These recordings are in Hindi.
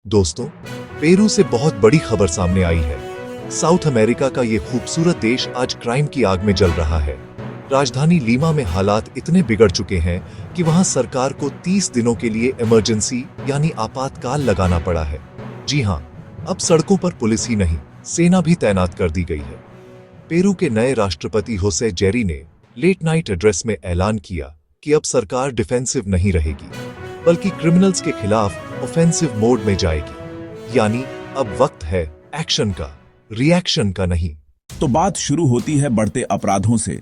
दोस्तों, पेरू से बहुत बड़ी खबर सामने आई है। साउथ अमेरिका का ये खूबसूरत देश आज क्राइम की आग में जल रहा है। राजधानी लीमा में हालात इतने बिगड़ चुके हैं कि वहां सरकार को 30 दिनों के लिए इमरजेंसी यानी आपातकाल लगाना पड़ा है। जी हां, अब सड़कों पर पुलिस ही नहीं, सेना भी तैनात कर दी गई है। पेरू के नए राष्ट्रपति होसे जेरी ने लेट नाइट एड्रेस में ऐलान किया कि अब सरकार डिफेंसिव नहीं रहेगी, बल्कि क्रिमिनल्स के खिलाफ ऑफेंसिव मोड में जाएगी। यानी अब वक्त है एक्शन का, रिएक्शन का नहीं। तो बात शुरू होती है बढ़ते अपराधों से।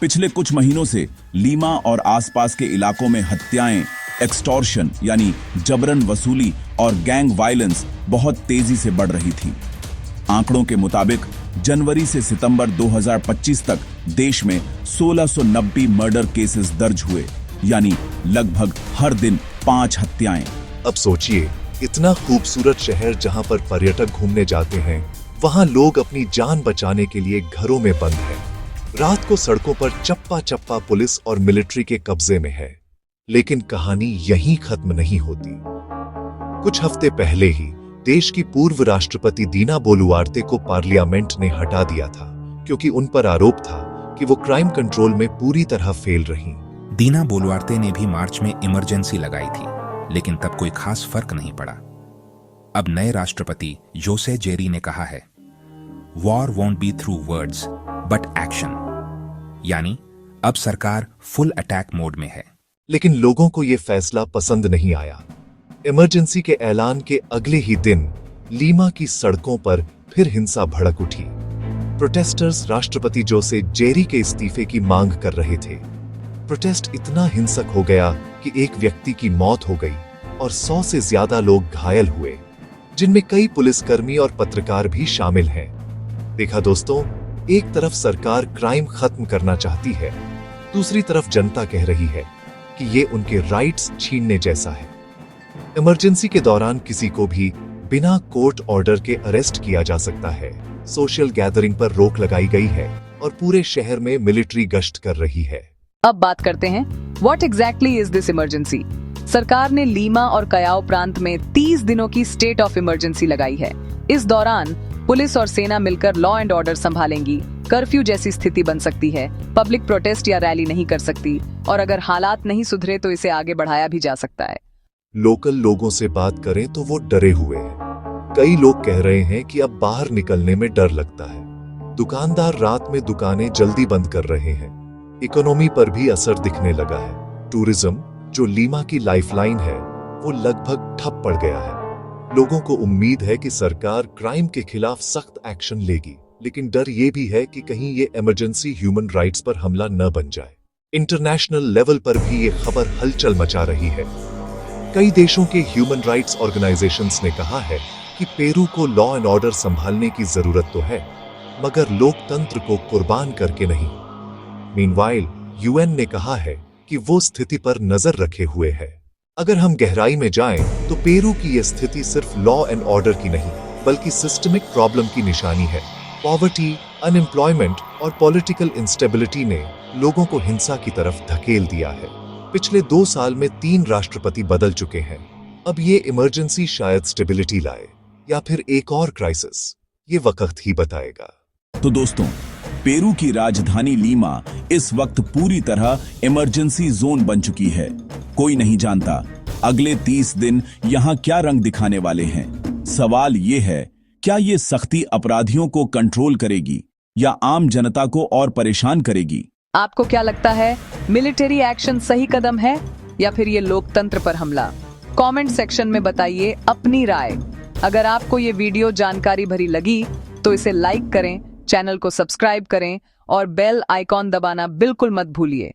पिछले कुछ महीनों से लीमा और आसपास के इलाकों में हत्याएं, एक्सटॉर्शन यानी जबरन वसूली और गैंग वायलेंस बहुत तेजी से बढ़ रही थी। आंकड़ों के मुताबिक जनवरी से सितंबर 2025 तक देश में 1690 मर्डर केसेस दर्ज हुए, यानी लगभग हर दिन 5 हत्याएं। अब सोचिए, इतना खूबसूरत शहर जहां पर पर्यटक घूमने जाते हैं, वहां लोग अपनी जान बचाने के लिए घरों में बंद हैं। रात को सड़कों पर चप्पा चप्पा पुलिस और मिलिट्री के कब्जे में है। लेकिन कहानी यहीं खत्म नहीं होती। कुछ हफ्ते पहले ही देश की पूर्व राष्ट्रपति दीना बोलुआर्ते को पार्लियामेंट ने हटा दिया था, क्योंकि उन पर आरोप था कि वो क्राइम कंट्रोल में पूरी तरह फेल रहीं। दीना बोलुआर्ते ने भी मार्च में इमरजेंसी लगाई थी, लेकिन तब कोई खास फर्क नहीं पड़ा। अब नए राष्ट्रपति जोसे जेरी ने कहा है, war won't be through words but action, यानी अब सरकार फुल अटैक मोड में है। लेकिन लोगों को यह फैसला पसंद नहीं आया। इमरजेंसी के ऐलान के अगले ही दिन लीमा की सड़कों पर फिर हिंसा भड़क उठी। प्रोटेस्टर्स राष्ट्रपति जोसे जेरी के इस्तीफे की मांग कर रहे थे। प्रोटेस्ट इतना हिंसक हो गया कि एक व्यक्ति की मौत हो गई और 100 से ज्यादा लोग घायल हुए, जिनमें कई पुलिसकर्मी और पत्रकार भी शामिल हैं। देखा दोस्तों, एक तरफ सरकार क्राइम खत्म करना चाहती है, दूसरी तरफ जनता कह रही है कि ये उनके राइट्स छीनने जैसा है। इमरजेंसी के दौरान किसी को भी बिना कोर्ट ऑर्डर के अरेस्ट किया जा सकता है। सोशल गैदरिंग पर रोक लगाई गई है और पूरे शहर में मिलिट्री गश्त कर रही है। अब बात करते हैं, what exactly is this emergency. सरकार ने लीमा और कयाओ प्रांत में 30 दिनों की स्टेट ऑफ इमरजेंसी लगाई है। इस दौरान पुलिस और सेना मिलकर लॉ एंड ऑर्डर संभालेंगी। कर्फ्यू जैसी स्थिति बन सकती है, पब्लिक प्रोटेस्ट या रैली नहीं कर सकती, और अगर हालात नहीं सुधरे तो इसे आगे बढ़ाया भी जा सकता है। लोकल लोगों से बात करें तो वो डरे हुए हैं। कई लोग कह रहे हैं कि अब बाहर निकलने में डर लगता है। दुकानदार रात में दुकानें जल्दी बंद कर रहे हैं। इकोनॉमी पर भी असर दिखने लगा है। टूरिज्म, जो लीमा की लाइफलाइन है, वो लगभग ठप पड़ गया है। लोगों को उम्मीद है कि सरकार क्राइम के खिलाफ सख्त एक्शन लेगी, लेकिन डर ये भी है कि कहीं ये इमरजेंसी ह्यूमन राइट्स पर हमला न बन जाए। इंटरनेशनल लेवल पर भी ये खबर हलचल मचा रही है। कई देशों के ह्यूमन राइट्स ऑर्गेनाइजेशंस ने कहा है कि पेरू को लॉ एंड ऑर्डर संभालने की जरूरत तो है, मगर लोकतंत्र को कुर्बान करके नहीं। मीनवाइल, यूएन ने कहा है कि वो स्थिति पर नजर रखे हुए है। अगर हम गहराई में जाएं, तो पेरू की यह स्थिति सिर्फ लॉ एंड ऑर्डर की नहीं, बल्कि सिस्टमिक प्रॉब्लम की निशानी है। पॉवर्टी, अनएम्प्लॉयमेंट और पॉलिटिकल इंस्टेबिलिटी ने लोगों को हिंसा की तरफ धकेल दिया है। पिछले 2 साल में 3 राष्ट्रपति बदल चुके हैं। अब ये इमरजेंसी शायद स्टेबिलिटी लाए या फिर एक और क्राइसिस, ये वक्त ही बताएगा। तो दोस्तों, पेरू की राजधानी लीमा इस वक्त पूरी तरह इमरजेंसी जोन बन चुकी है। कोई नहीं जानता अगले 30 दिन यहाँ क्या रंग दिखाने वाले हैं। सवाल ये है, क्या ये सख्ती अपराधियों को कंट्रोल करेगी या आम जनता को और परेशान करेगी? आपको क्या लगता है, मिलिट्री एक्शन सही कदम है या फिर ये लोकतंत्र पर हमला? कमेंट सेक्शन में बताइए अपनी राय। अगर आपको ये वीडियो जानकारी भरी लगी तो इसे लाइक करें, चैनल को सब्सक्राइब करें और बेल आइकॉन दबाना बिल्कुल मत भूलिए।